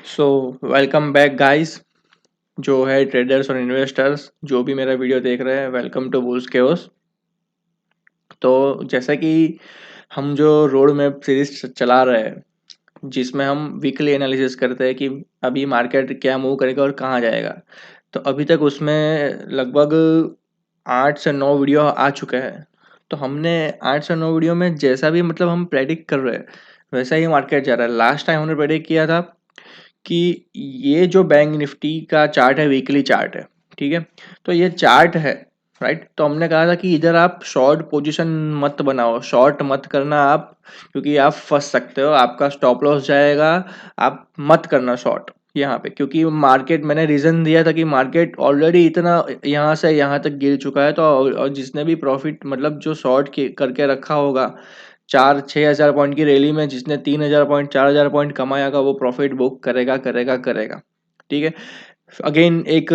So welcome back guys. जो है traders और इन्वेस्टर्स जो भी मेरा वीडियो देख रहे हैं, वेलकम टू बुल्स केओस। तो जैसा कि हम जो रोड मैप सीरीज चला रहे हैं, जिसमें हम वीकली एनालिसिस करते हैं कि अभी मार्केट क्या मूव करेगा और कहाँ जाएगा। तो अभी तक उसमें लगभग 8 से 9 वीडियो आ चुके हैं। तो हमने 8 से 9 वीडियो में जैसा भी हम प्रेडिक्ट कर रहे हैं वैसा ही मार्केट जा रहा है। लास्ट टाइम हमने प्रेडिक्ट किया था कि ये जो बैंक निफ्टी का चार्ट है, वीकली चार्ट है, ठीक है। तो ये चार्ट है, राइट। तो हमने कहा था कि इधर आप शॉर्ट पोजीशन मत बनाओ, शॉर्ट मत करना आप, क्योंकि आप फंस सकते हो, आपका स्टॉप लॉस जाएगा। आप मत करना शॉर्ट यहाँ पे, क्योंकि मार्केट, मैंने रीज़न दिया था कि मार्केट ऑलरेडी इतना यहाँ से यहाँ तक गिर चुका है। तो और जिसने भी प्रॉफिट जो शॉर्ट करके रखा होगा 4-6 हज़ार पॉइंट की रैली में, जिसने 3 हज़ार पॉइंट 4 हज़ार पॉइंट कमाया होगा, वो प्रॉफिट बुक करेगा करेगा करेगा, ठीक है। अगेन एक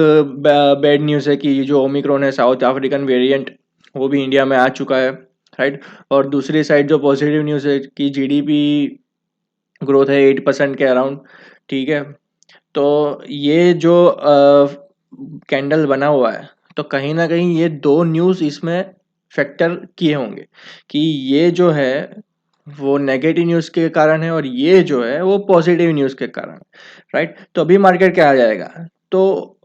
बैड न्यूज़ है कि जो ओमिक्रॉन है, साउथ अफ्रीकन वेरिएंट, वो भी इंडिया में आ चुका है, राइट। और दूसरी साइड जो पॉजिटिव न्यूज़ है कि जीडीपी ग्रोथ है 8% के अराउंड, ठीक है। तो ये जो कैंडल बना हुआ है, तो कहीं ना कहीं ये दो न्यूज़ इसमें फैक्टर किए होंगे कि ये जो है वो नेगेटिव न्यूज़ के कारण है और ये जो है वो पॉजिटिव न्यूज़ के कारण, राइट। तो अभी मार्केट क्या आ जाएगा। तो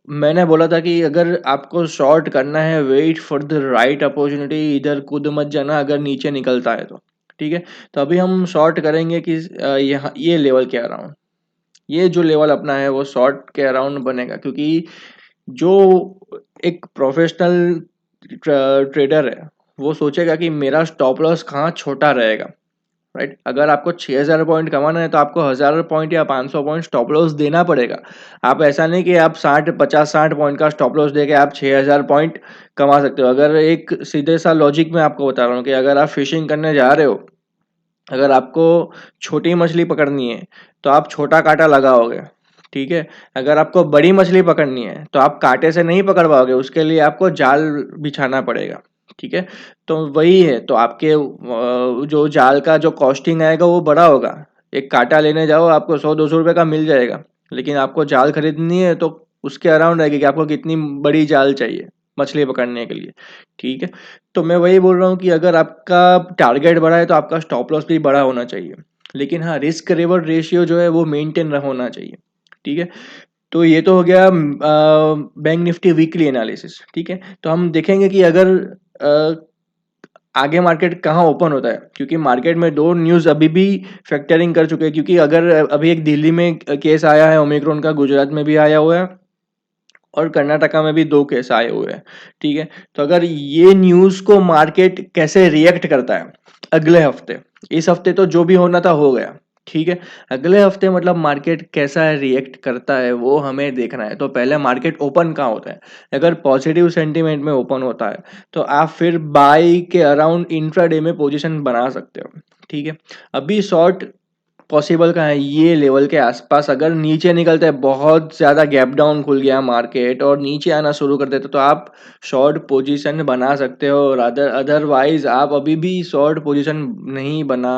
मैंने बोला था कि अगर आपको शॉर्ट करना है, wait for the right opportunity, इधर कूद मत जाना अगर नीचे निकलता है तो, ठीक है। तो अभी हम शॉर्ट करेंगे कि यहाँ ये लेवल के अराउंड, ये जो लेवल अपना है वो शॉर्ट के अराउंड बनेगा, क्योंकि जो एक प्रोफेशनल ट्रेडर है वो सोचेगा कि मेरा स्टॉप लॉस कहाँ छोटा रहेगा, राइट। अगर आपको 6 हज़ार पॉइंट कमाना है तो आपको 1,000 पॉइंट या 500 पॉइंट स्टॉप लॉस देना पड़ेगा। आप ऐसा नहीं कि आप 60 50 60 पॉइंट का स्टॉप लॉस देके आप 6 हज़ार पॉइंट कमा सकते हो। अगर एक सीधे सा लॉजिक में आपको बता रहा हूँ कि अगर आप फिशिंग करने जा रहे हो, अगर आपको छोटी मछली पकड़नी है तो आप छोटा कांटा लगाओगे, ठीक है। अगर आपको बड़ी मछली पकड़नी है तो आप कांटे से नहीं पकड़ पाओगे, उसके लिए आपको जाल बिछाना पड़ेगा, ठीक है। तो वही है, तो आपके जो जाल का जो कॉस्टिंग आएगा वो बड़ा होगा। एक कांटा लेने जाओ, आपको 100-200 रुपये का मिल जाएगा, लेकिन आपको जाल खरीदनी है तो उसके अराउंड रहेगी कि आपको कितनी बड़ी जाल चाहिए मछली पकड़ने के लिए, ठीक है। तो मैं वही बोल रहा हूँ कि अगर आपका टारगेट बड़ा है तो आपका स्टॉप लॉस भी बड़ा होना चाहिए, लेकिन हाँ, रिस्क रिवॉर्ड रेशियो जो है वो मेंटेन होना चाहिए, ठीक है। तो ये तो हो गया बैंक निफ्टी वीकली एनालिसिस, ठीक है। तो हम देखेंगे कि अगर आगे मार्केट कहाँ ओपन होता है, क्योंकि मार्केट में दो न्यूज़ अभी भी फैक्टरिंग कर चुके हैं। क्योंकि अगर अभी एक दिल्ली में केस आया है ओमिक्रॉन का, गुजरात में भी आया हुआ है और कर्नाटका में भी 2 केस आए हुए हैं, ठीक है। तो अगर ये न्यूज़ को मार्केट कैसे रिएक्ट करता है अगले हफ्ते, इस हफ्ते तो जो भी होना था हो गया, ठीक है। अगले हफ्ते मार्केट कैसा रिएक्ट करता है वो हमें देखना है। तो पहले मार्केट ओपन कहाँ होता है, अगर पॉजिटिव सेंटीमेंट में ओपन होता है तो आप फिर बाई के अराउंड इंट्राडे में पोजीशन बना सकते हो, ठीक है। अभी शॉर्ट पॉसिबल कहाँ है, ये लेवल के आसपास अगर नीचे निकलता है, बहुत ज़्यादा गैप डाउन खुल गया मार्केट और नीचे आना शुरू कर देते तो आप शॉर्ट पोजीशन बना सकते हो। और अदरवाइज आप अभी भी शॉर्ट पोजीशन नहीं बना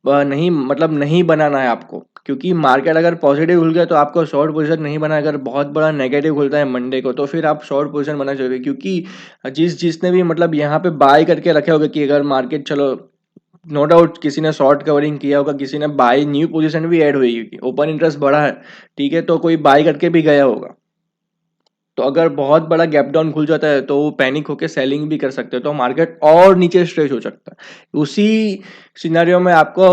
नहीं नहीं बनाना है आपको, क्योंकि मार्केट अगर पॉजिटिव खुल गया तो आपको शॉर्ट पोजीशन नहीं बना। अगर बहुत बड़ा नेगेटिव खुलता है मंडे को तो फिर आप शॉर्ट पोजीशन बना चाहिए, क्योंकि जिसने भी यहाँ पे बाय करके रखे होगे कि अगर मार्केट, चलो नो डाउट किसी ने शॉर्ट कवरिंग किया होगा, किसी ने बाय न्यू पोजीशन भी ऐड हुई होगी, ओपन इंटरेस्ट बढ़ा है, ठीक है। तो कोई बाय करके भी गया होगा। तो अगर बहुत बड़ा गैप डाउन खुल जाता है तो वो पैनिक होकर सेलिंग भी कर सकते हो, तो मार्केट और नीचे स्ट्रेच हो सकता है। उसी सिनेरियो में आपको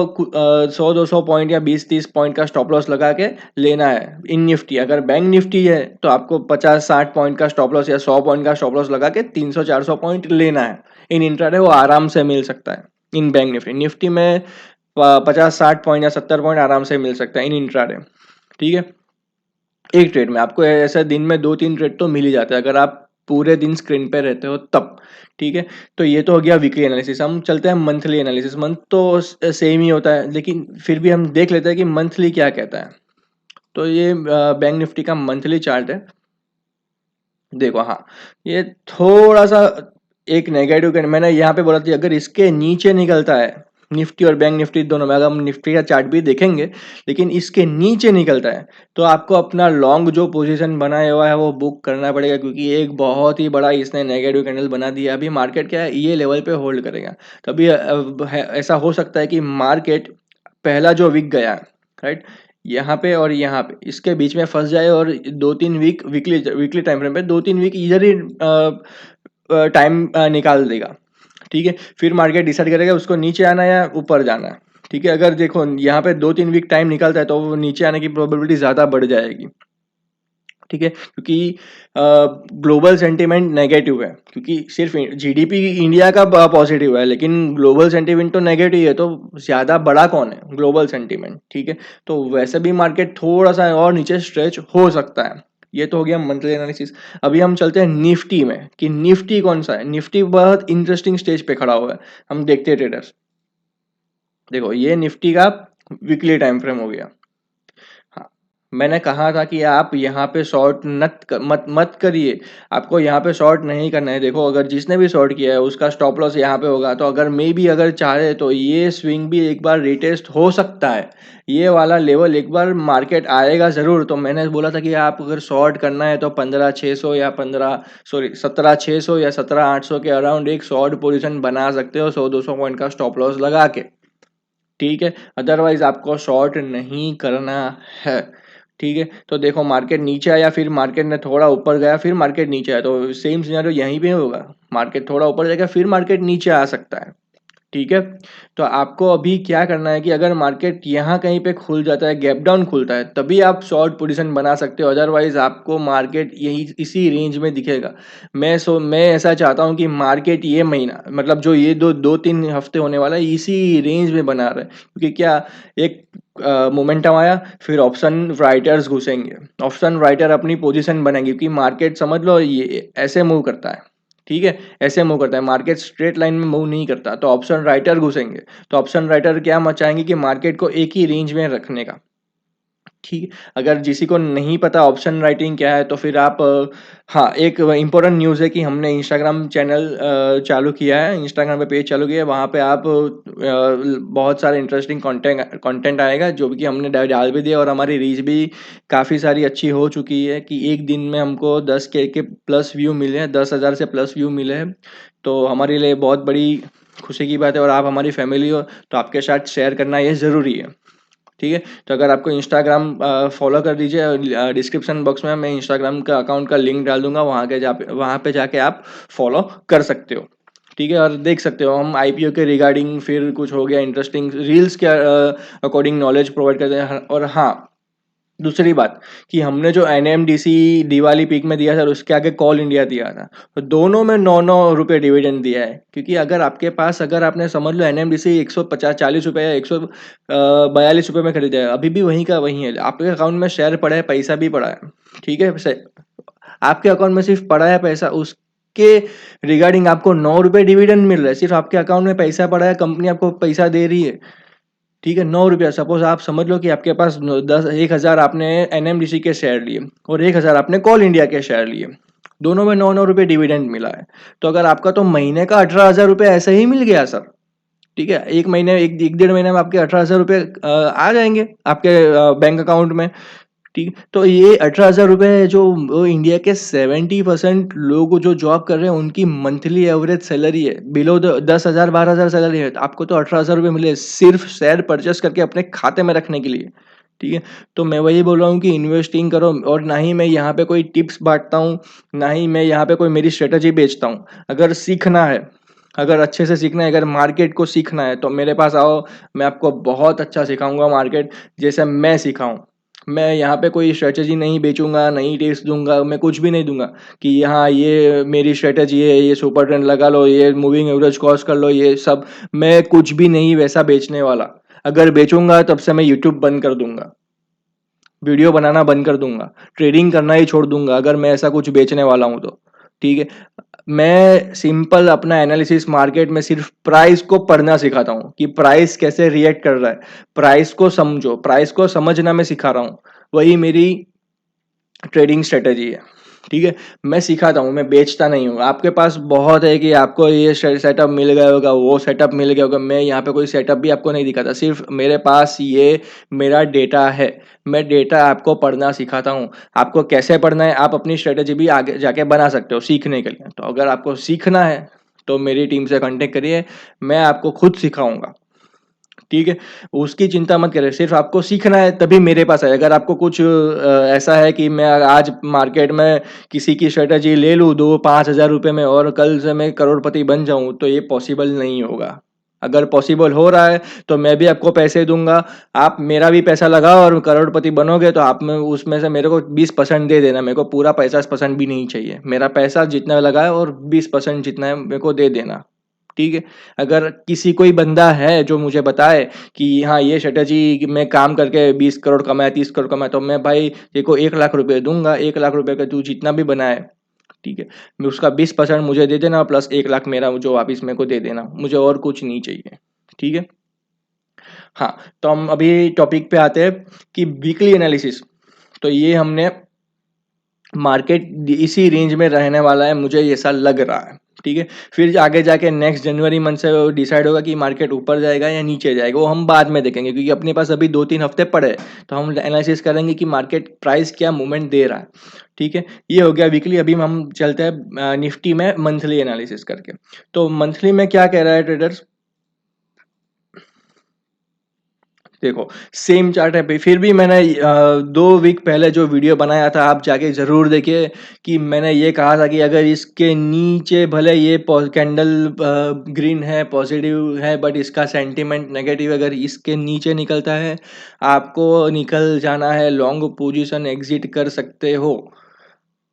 100-200 पॉइंट या 20-30 पॉइंट का स्टॉप लॉस लगा के लेना है इन निफ्टी। अगर बैंक निफ्टी है तो आपको 50-60 पॉइंट का स्टॉप लॉस या 100 पॉइंट का स्टॉप लॉस लगा के 300-400 पॉइंट लेना है। इन इंट्राडे वो आराम से मिल सकता है। इन बैंक निफ्टी निफ्टी में 50-60 पॉइंट या 70 पॉइंट आराम से मिल सकता है इन इंट्राडे, ठीक है। एक ट्रेड में आपको ऐसा दिन में 2-3 ट्रेड तो मिल ही जाता है अगर आप पूरे दिन स्क्रीन पे रहते हो तब, ठीक है। तो ये तो हो गया वीकली एनालिसिस। हम चलते हैं मंथली एनालिसिस। मंथ तो सेम ही होता है, लेकिन फिर भी हम देख लेते हैं कि मंथली क्या कहता है। तो ये बैंक निफ्टी का मंथली चार्ट है। देखो, हाँ, ये थोड़ा सा एक नेगेटिव, मैंने यहाँ पे बोला था अगर इसके नीचे निकलता है निफ्टी और बैंक निफ्टी दोनों में, अगर हम निफ्टी का चार्ट भी देखेंगे, लेकिन इसके नीचे निकलता है तो आपको अपना लॉन्ग जो पोजीशन बनाया हुआ है वो बुक करना पड़ेगा, क्योंकि एक बहुत ही बड़ा इसने नेगेटिव कैंडल बना दिया। अभी मार्केट क्या है, ये लेवल पे होल्ड करेगा। तभी ऐसा हो सकता है कि मार्केट पहला जो वीक गया, राइट, यहाँ पे और यहाँ पे इसके बीच में फंस जाए और 2-3 वीक वीकली टाइम फ्रेम पे 2-3 वीक इधर ही टाइम निकाल देगा। ठीक है, फिर मार्केट डिसाइड करेगा उसको नीचे आना है या ऊपर जाना है। ठीक है, अगर देखो यहाँ पे 2-3 वीक टाइम निकलता है तो वो नीचे आने की प्रोबेबिलिटी ज़्यादा बढ़ जाएगी। ठीक है, क्योंकि ग्लोबल सेंटीमेंट नेगेटिव है, क्योंकि सिर्फ जीडीपी इंडिया का पॉजिटिव है, लेकिन ग्लोबल सेंटीमेंट तो नेगेटिव है, तो ज़्यादा बड़ा कौन है, ग्लोबल सेंटीमेंट। ठीक है, तो वैसे भी मार्केट थोड़ा सा और नीचे स्ट्रेच हो सकता है। ये तो हो गया मंथली एनालिसिस। अभी हम चलते हैं निफ्टी में, कि निफ्टी कौन सा है। निफ्टी बहुत इंटरेस्टिंग स्टेज पे खड़ा हुआ है, हम देखते हैं ट्रेडर्स। देखो ये निफ्टी का वीकली टाइम फ्रेम हो गया। हाँ, मैंने कहा था कि आप यहाँ पे शॉर्ट मत करिए, आपको यहाँ पे शॉर्ट नहीं करना है। देखो अगर जिसने भी शॉर्ट किया है उसका स्टॉप लॉस यहाँ पे होगा, तो अगर मे भी अगर चाहे तो ये स्विंग भी एक बार रिटेस्ट हो सकता है, ये वाला लेवल एक बार मार्केट आएगा ज़रूर। तो मैंने बोला था कि आप अगर शॉर्ट करना है तो 15,600 या 17,600 या 17,800 के अराउंड एक शॉर्ट पोजीशन बना सकते हो 100-200 पॉइंट का स्टॉप लॉस लगा के। ठीक है, अदरवाइज आपको शॉर्ट नहीं करना है। ठीक है, तो देखो मार्केट नीचे आया, फिर मार्केट ने थोड़ा ऊपर गया, फिर मार्केट नीचे आया, तो सेम सिनेरियो यहीं पे होगा। मार्केट थोड़ा ऊपर जाएगा, फिर मार्केट नीचे आ सकता है। ठीक है, तो आपको अभी क्या करना है कि अगर मार्केट यहाँ कहीं पे खुल जाता है, गैप डाउन खुलता है, तभी आप शॉर्ट पोजीशन बना सकते हो। अदरवाइज आपको मार्केट यही इसी रेंज में दिखेगा। मैं ऐसा चाहता हूँ कि मार्केट ये महीना, मतलब जो ये 2-3 हफ्ते होने वाला है, इसी रेंज में बना रहे, क्योंकि क्या, एक मोमेंटम आया, फिर ऑप्शन राइटर्स घुसेंगे, ऑप्शन राइटर अपनी पोजीशन बनाएंगे, क्योंकि मार्केट समझ लो ये ऐसे मूव करता है। ठीक है, ऐसे मूव करता है मार्केट, स्ट्रेट लाइन में मूव नहीं करता। तो ऑप्शन राइटर घुसेंगे, तो ऑप्शन राइटर क्या मचाएंगे कि मार्केट को एक ही रेंज में रखने का। ठीक है, अगर किसी को नहीं पता ऑप्शन राइटिंग क्या है तो फिर आप हाँ, एक इम्पोर्टेंट न्यूज़ है कि हमने इंस्टाग्राम चैनल चालू किया है, इंस्टाग्राम पे पेज चालू किया है। वहाँ पे आप बहुत सारे इंटरेस्टिंग कंटेंट आएगा, जो कि हमने डाल भी दिया, और हमारी रीच भी काफ़ी सारी अच्छी हो चुकी है कि एक दिन में हमको 10K के प्लस व्यू मिले हैं, 10,000 से प्लस व्यू मिले हैं। तो हमारे लिए बहुत बड़ी खुशी की बात है, और आप हमारी फैमिली हो तो आपके साथ शेयर करना ये ज़रूरी है। ठीक है, तो अगर आपको इंस्टाग्राम फॉलो कर दीजिए, डिस्क्रिप्शन बॉक्स में मैं इंस्टाग्राम का अकाउंट का लिंक डाल दूंगा, वहाँ पे जाके आप फॉलो कर सकते हो। ठीक है, और देख सकते हो हम आईपीओ के रिगार्डिंग, फिर कुछ हो गया इंटरेस्टिंग रील्स के अकॉर्डिंग नॉलेज प्रोवाइड करते हैं। और हाँ, दूसरी बात कि हमने जो एनएमडीसी दिवाली पीक में दिया था और उसके आगे कॉल इंडिया दिया था, तो दोनों में 9-9 रुपये डिविडेंड दिया है। क्योंकि अगर आपके पास, अगर आपने समझ लो एनएमडीसी 140 या 142 रुपये में खरीदा है, अभी भी वहीं का वहीं है, आपके अकाउंट में शेयर पड़ा है, पैसा भी पड़ा है। ठीक है, आपके अकाउंट में सिर्फ पड़ा है पैसा, उसके रिगार्डिंग आपको 9 रुपये डिविडेंड मिल रहा है, सिर्फ आपके अकाउंट में पैसा पड़ा है, कंपनी आपको पैसा दे रही है। ठीक है, 9 रुपया। सपोज आप समझ लो कि आपके पास 1,000 आपने एनएमडीसी के शेयर लिए और 1,000 आपने कॉल इंडिया के शेयर लिए, दोनों में 9-9 रुपये डिविडेंड मिला है। तो अगर आपका तो महीने का 18,000 रुपये ऐसे ही मिल गया सर। ठीक है, एक महीने, एक 1.5 महीने में आपके 18,000 रुपये आ जाएंगे आपके बैंक अकाउंट में। ठीक, तो ये 18,000 रुपये जो इंडिया के 70% लोग जो जॉब कर रहे हैं उनकी मंथली एवरेज सैलरी है, बिलो 10,000 12,000 सैलरी है। तो आपको तो 18,000 रुपये मिले सिर्फ शेयर परचेस करके अपने खाते में रखने के लिए। ठीक है, तो मैं वही बोल रहा हूँ कि इन्वेस्टिंग करो, और ना ही मैं यहाँ पे कोई टिप्स बांटता हूँ, ना ही मैं यहाँ पे कोई मेरी स्ट्रेटजी बेचता हूँ। अगर सीखना है, अगर अच्छे से सीखना है, अगर मार्केट को सीखना है तो मेरे पास आओ, मैं आपको बहुत अच्छा सिखाऊंगा मार्केट, जैसे मैं सिखाऊं। मैं यहाँ पे कोई स्ट्रेटजी नहीं बेचूंगा, नहीं टिप्स दूंगा, मैं कुछ भी नहीं दूंगा कि यहाँ ये मेरी स्ट्रेटजी है, ये सुपर ट्रेंड लगा लो, ये मूविंग एवरेज क्रॉस कर लो, ये सब मैं कुछ भी नहीं वैसा बेचने वाला। अगर बेचूंगा तब से मैं यूट्यूब बंद कर दूंगा, वीडियो बनाना बंद कर दूंगा, ट्रेडिंग करना ही छोड़ दूंगा, अगर मैं ऐसा कुछ बेचने वाला हूँ तो। ठीक है, मैं सिंपल अपना एनालिसिस मार्केट में सिर्फ प्राइस को पढ़ना सिखाता हूँ कि प्राइस कैसे रिएक्ट कर रहा है, प्राइस को समझो, प्राइस को समझना मैं सिखा रहा हूँ, वही मेरी ट्रेडिंग स्ट्रेटजी है। ठीक है, मैं सिखाता हूँ, मैं बेचता नहीं हूँ। आपके पास बहुत है कि आपको ये सेटअप मिल गया होगा, वो सेटअप मिल गया होगा, मैं यहाँ पे कोई सेटअप भी आपको नहीं दिखाता। सिर्फ मेरे पास ये मेरा डेटा है, मैं डेटा आपको पढ़ना सिखाता हूँ। आपको कैसे पढ़ना है, आप अपनी स्ट्रेटेजी भी आगे जाके बना सकते हो सीखने के लिए। तो अगर आपको सीखना है तो मेरी टीम से कांटेक्ट करिए, मैं आपको खुद सिखाऊंगा। ठीक है, उसकी चिंता मत करें, सिर्फ आपको सीखना है तभी मेरे पास आए। अगर आपको कुछ ऐसा है कि मैं आज मार्केट में किसी की स्ट्रेटजी ले लूँ 2-5 हज़ार रुपये में और कल से मैं करोड़पति बन जाऊँ, तो ये पॉसिबल नहीं होगा। अगर पॉसिबल हो रहा है तो मैं भी आपको पैसे दूंगा, आप मेरा भी पैसा लगाओ और करोड़पति बनोगे तो आप में उसमें से मेरे को 20% दे देना। मेरे को पूरा 50% भी नहीं चाहिए, मेरा पैसा जितना लगा है और 20% जितना है मेरे को दे देना। ठीक है, अगर किसी कोई बंदा है जो मुझे बताए कि हाँ ये स्ट्रेटेजी में काम करके 20 करोड़ कमाए, 30 करोड़ कमाए, तो मैं भाई तेरे को 1 लाख रुपए दूंगा। 1 लाख रुपए का तू जितना भी बनाए, ठीक है, मैं उसका 20% मुझे दे देना, प्लस 1 लाख मेरा जो वापिस मेरे को दे देना, मुझे और कुछ नहीं चाहिए। ठीक है, हाँ, तो हम अभी टॉपिक पे आते हैं कि वीकली एनालिसिस। तो ये हमने मार्केट इसी रेंज में रहने वाला है, मुझे ऐसा लग रहा है। ठीक है, फिर आगे जाके नेक्स्ट जनवरी मंथ से डिसाइड होगा कि मार्केट ऊपर जाएगा या नीचे जाएगा, वो हम बाद में देखेंगे, क्योंकि अपने पास अभी 2-3 हफ्ते पड़े हैं। तो हम एनालिसिस करेंगे कि मार्केट प्राइस क्या मूवमेंट दे रहा है। ठीक है, ये हो गया वीकली। अभी हम चलते हैं निफ्टी में मंथली एनालिसिस करके। तो मंथली में क्या कह रहा है ट्रेडर्स, देखो सेम चार्ट है भाई। फिर भी मैंने 2 वीक पहले जो वीडियो बनाया था, आप जाके ज़रूर देखिए, कि मैंने ये कहा था कि अगर इसके नीचे भले ये कैंडल ग्रीन है, पॉजिटिव है, बट इसका सेंटीमेंट नेगेटिव, अगर इसके नीचे निकलता है आपको निकल जाना है, लॉन्ग पोजीशन एग्जिट कर सकते हो।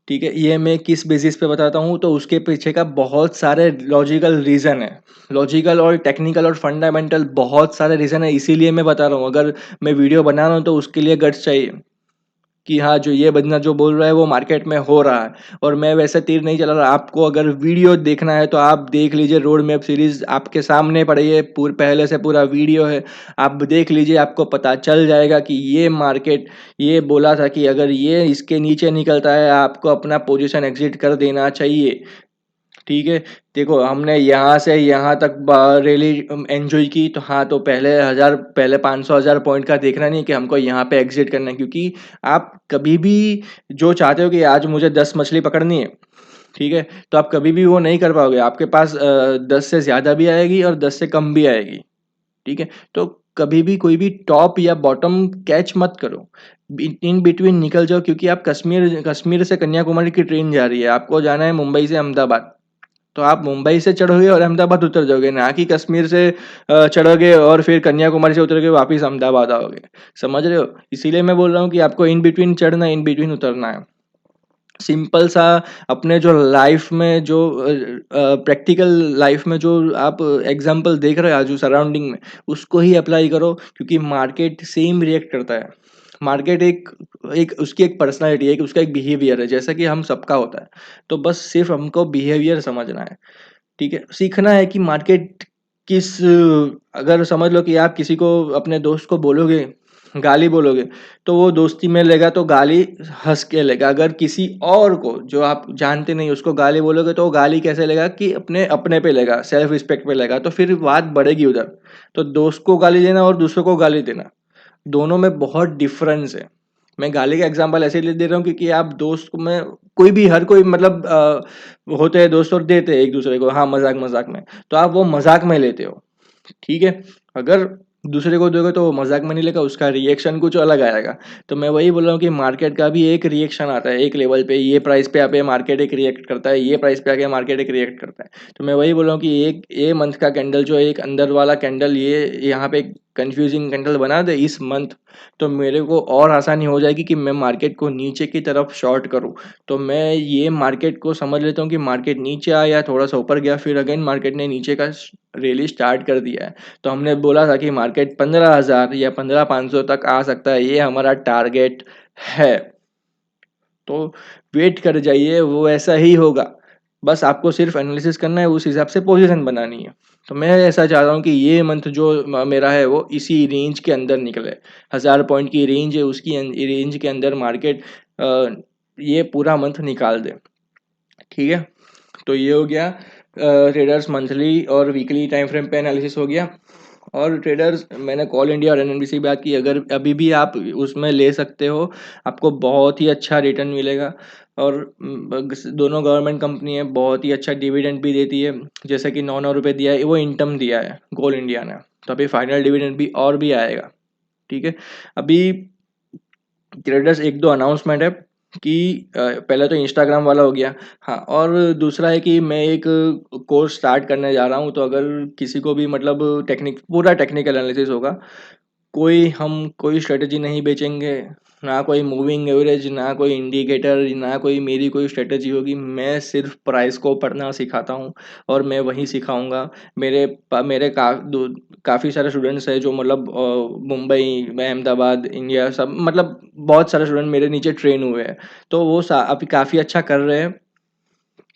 ठीक है, ये मैं किस बेसिस पे बताता हूँ, तो उसके पीछे का बहुत सारे लॉजिकल रीज़न है। लॉजिकल और टेक्निकल और फंडामेंटल बहुत सारे रीज़न है, इसीलिए मैं बता रहा हूँ। अगर मैं वीडियो बना रहा हूँ तो उसके लिए गट्स चाहिए कि हाँ, जो ये बंदा जो बोल रहा है वो मार्केट में हो रहा है, और मैं वैसे तीर नहीं चला रहा। आपको अगर वीडियो देखना है तो आप देख लीजिए, रोड मैप सीरीज आपके सामने पड़ी है, पहले से पूरा वीडियो है, आप देख लीजिए, आपको पता चल जाएगा कि ये मार्केट ये बोला था कि अगर ये इसके नीचे निकलता है आपको अपना पोजीशन एग्जिट कर देना चाहिए। ठीक है, देखो हमने यहाँ से यहाँ तक रैली एंजॉय की, तो हाँ, तो पहले 500,000 पॉइंट का देखना नहीं कि हमको यहाँ पे एग्जिट करना है, क्योंकि आप कभी भी जो चाहते हो कि आज मुझे 10 मछली पकड़नी है, ठीक है, तो आप कभी भी वो नहीं कर पाओगे। आपके पास 10 से ज़्यादा भी आएगी और 10 से कम भी आएगी। ठीक है, तो कभी भी कोई भी टॉप या बॉटम कैच मत करो, इन बिटवीन निकल जाओ, क्योंकि आप कश्मीर कश्मीर से कन्याकुमारी की ट्रेन जा रही है, आपको जाना है मुंबई से अहमदाबाद। तो आप मुंबई से चढ़ोगे और अहमदाबाद उतर जाओगे, ना कि कश्मीर से चढ़ोगे और फिर कन्याकुमारी से उतरोगे वापिस अहमदाबाद आओगे। समझ रहे हो, इसीलिए मैं बोल रहा हूँ कि आपको इन बिटवीन चढ़ना है, इन बिटवीन उतरना है। सिंपल सा अपने जो लाइफ में जो प्रैक्टिकल लाइफ में जो आप एग्जांपल देख रहे हो आजू सराउंडिंग में, उसको ही अप्लाई करो, क्योंकि मार्केट सेम रिएक्ट करता है। मार्केट एक एक उसकी एक पर्सनालिटी है, कि उसका एक बिहेवियर है, जैसा कि हम सबका होता है। तो बस सिर्फ हमको बिहेवियर समझना है। ठीक है, सीखना है कि मार्केट किस अगर समझ लो कि आप किसी को अपने दोस्त को बोलोगे, गाली बोलोगे, तो वो दोस्ती में लेगा तो गाली हंस के लेगा। अगर किसी और को जो आप जानते नहीं उसको गाली बोलोगे, तो वो गाली कैसे लेगा कि अपने अपने पे लेगा, सेल्फ रिस्पेक्ट पे लेगा, तो फिर बात बढ़ेगी उधर। तो दोस्त को गाली देना और दूसरों को गाली देना, दोनों में बहुत डिफरेंस है। मैं गाली का एग्जांपल ऐसे ले दे रहा हूँ, क्योंकि आप दोस्त में कोई भी हर कोई मतलब होते हैं दोस्त और देते हैं एक दूसरे को, हाँ, मजाक मजाक में, तो आप वो मजाक में लेते हो। ठीक है, अगर दूसरे को दोगे तो वो मजाक में नहीं लेगा, उसका रिएक्शन कुछ अलग आएगा। तो मैं वही बोल रहा हूँ कि मार्केट का भी एक रिएक्शन आता है, एक लेवल पे ये प्राइस पे आके मार्केट एक रिएक्ट करता है, ये प्राइस पे आके मार्केट एक रिएक्ट करता है। तो मैं वही बोल रहा हूँ कि एक ये मंथ का कैंडल जो एक अंदर वाला कैंडल ये यहाँ पे कंफ्यूजिंग कैंडल बना दे इस मंथ, तो मेरे को और आसानी हो जाएगी कि मैं मार्केट को नीचे की तरफ शॉर्ट करूँ। तो मैं ये मार्केट को समझ लेता हूँ कि मार्केट नीचे आया, थोड़ा सा ऊपर गया, फिर अगेन मार्केट ने नीचे का रैली स्टार्ट कर दिया है। तो हमने बोला था कि मार्केट 15,000 या 15,500 तक आ सकता है, ये हमारा टारगेट है। तो वेट कर जाइए, वो ऐसा ही होगा। बस आपको सिर्फ एनालिसिस करना है, उस हिसाब से पोजीशन बनानी है। तो मैं ऐसा चाह रहा हूँ कि ये मंथ जो मेरा है वो इसी रेंज के अंदर निकले। 1000 पॉइंट की रेंज है, उसकी रेंज के अंदर मार्केट ये पूरा मंथ निकाल दे। ठीक है, तो ये हो गया ट्रेडर्स मंथली और वीकली टाइम फ्रेम पे एनालिसिस हो गया। और ट्रेडर्स मैंने कॉल इंडिया और एनएनबीसी बात की, अगर अभी भी आप उसमें ले सकते हो, आपको बहुत ही अच्छा रिटर्न मिलेगा। और दोनों गवर्नमेंट कंपनी है, बहुत ही अच्छा डिविडेंड भी देती है। जैसे कि 9 रुपये दिया है, वो इनटर्म दिया है कोल इंडिया ने, तो अभी फाइनल डिविडेंड भी और भी आएगा। ठीक है, अभी ट्रेडर्स एक दो अनाउंसमेंट है कि पहले तो इंस्टाग्राम वाला हो गया। हाँ, और दूसरा है कि मैं एक कोर्स स्टार्ट करने जा रहा हूँ, तो अगर किसी को भी मतलब पूरा टेक्निकल एनालिसिस होगा। हम कोई स्ट्रेटजी नहीं बेचेंगे, ना कोई मूविंग एवरेज, ना कोई इंडिकेटर, ना कोई मेरी कोई स्ट्रेटजी होगी। मैं सिर्फ प्राइस को पढ़ना सिखाता हूँ और मैं वही सिखाऊंगा। मेरे काफ़ी सारे स्टूडेंट्स हैं जो मतलब मुंबई में, अहमदाबाद, इंडिया, सब मतलब बहुत सारे स्टूडेंट मेरे नीचे ट्रेन हुए हैं। तो वो अभी काफ़ी अच्छा कर रहे हैं।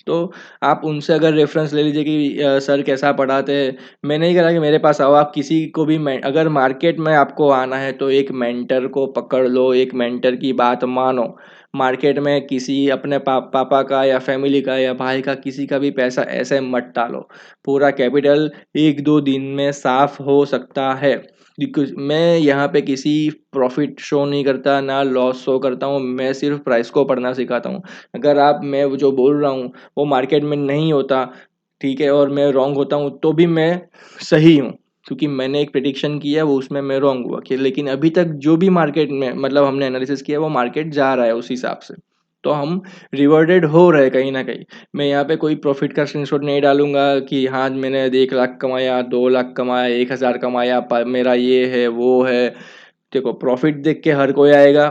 तो आप उनसे अगर रेफरेंस ले लीजिए कि सर कैसा पढ़ाते हैं। मैं नहीं कह रहा कि मेरे पास आओ, आप किसी को भी अगर मार्केट में आपको आना है तो एक मेंटर को पकड़ लो, एक मेंटर की बात मानो। मार्केट में किसी अपने पापा का या फैमिली का या भाई का किसी का भी पैसा ऐसे मत डालो। पूरा कैपिटल एक दो दिन में साफ हो सकता है। बिकॉज मैं यहाँ पे किसी प्रॉफिट शो नहीं करता, ना लॉस शो करता हूँ, मैं सिर्फ प्राइस को पढ़ना सिखाता हूँ। अगर मैं जो बोल रहा हूँ वो मार्केट में नहीं होता, ठीक है, और मैं रॉन्ग होता हूँ, तो भी मैं सही हूँ, क्योंकि मैंने एक प्रेडिक्शन किया वो उसमें मैं रॉन्ग हुआ कि, लेकिन अभी तक जो भी मार्केट में मतलब हमने एनालिसिस किया वो मार्केट जा रहा है उस हिसाब से, तो हम रिवॉर्डेड हो रहे कहीं ना कहीं। मैं यहाँ पे कोई प्रॉफिट का स्क्रीनशॉट नहीं डालूंगा कि हाँ मैंने 1 लाख कमाया, 2 लाख कमाया, 1,000 कमाया, मेरा ये है वो है। देखो, प्रॉफिट देख के हर कोई आएगा,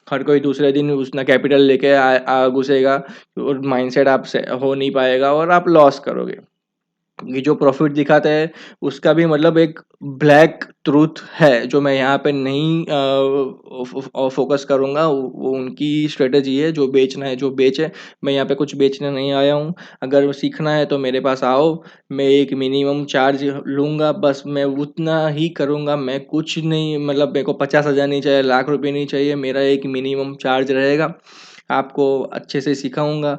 हर कोई दूसरे दिन उसना कैपिटल लेके घुसेगा, और माइंडसेट आप से हो नहीं पाएगा और आप लॉस करोगे। ये जो प्रॉफिट दिखाता है उसका भी मतलब एक ब्लैक ट्रूथ है, जो मैं यहाँ पे नहीं फोकस करूँगा। वो उनकी स्ट्रेटजी है, जो बेचना है जो बेचे। मैं यहाँ पे कुछ बेचने नहीं आया हूँ। अगर सीखना है तो मेरे पास आओ, मैं एक मिनिमम चार्ज लूँगा, बस मैं उतना ही करूँगा। मैं कुछ नहीं, मतलब मेरे को 50,000 नहीं चाहिए, लाख रुपए नहीं चाहिए, मेरा एक मिनिमम चार्ज रहेगा। आपको अच्छे से सिखाऊंगा,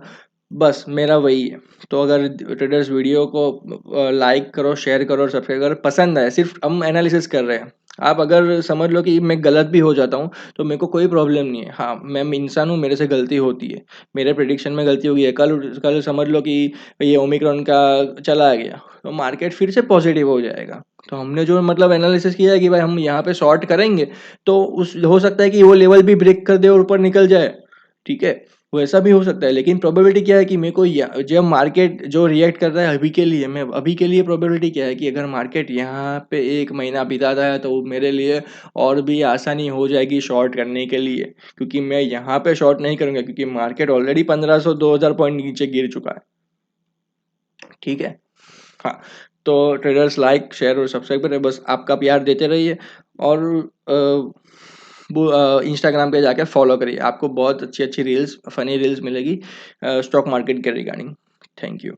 बस मेरा वही है। तो अगर ट्रेडर्स वीडियो को लाइक करो, शेयर करो और सब्सक्राइब करो। पसंद आए, सिर्फ हम एनालिसिस कर रहे हैं। आप अगर समझ लो कि मैं गलत भी हो जाता हूँ तो मेरे को कोई प्रॉब्लम नहीं है। हाँ, मैं इंसान हूँ, मेरे से गलती होती है, मेरे प्रिडिक्शन में गलती होगी है। कल कल समझ लो कि ये ओमिक्रॉन का चला गया तो मार्केट फिर से पॉजिटिव हो जाएगा। तो हमने जो मतलब एनालिसिस किया है कि भाई हम यहाँ पे शॉर्ट करेंगे, तो उस हो सकता है कि वो लेवल भी ब्रेक कर दे और ऊपर निकल जाए। ठीक है, वैसा भी हो सकता है, लेकिन प्रोबेबिलिटी क्या है कि मेरे को जब मार्केट जो रिएक्ट कर रहा है अभी के लिए, मैं अभी के लिए प्रोबेबिलिटी क्या है कि अगर मार्केट यहाँ पे 1 महीना बिताता है तो मेरे लिए और भी आसानी हो जाएगी शॉर्ट करने के लिए, क्योंकि मैं यहाँ पे शॉर्ट नहीं करूँगा, क्योंकि मार्केट ऑलरेडी 1500-2000 पॉइंट नीचे गिर चुका है। ठीक है, हाँ। तो ट्रेडर्स लाइक शेयर और सब्सक्राइब करें, बस आपका प्यार देते रहिए। और इंस्टाग्राम पे जाके फॉलो करिए, आपको बहुत अच्छी अच्छी रील्स, फनी रील्स मिलेगी स्टॉक मार्केट के रिगार्डिंग। Thank you.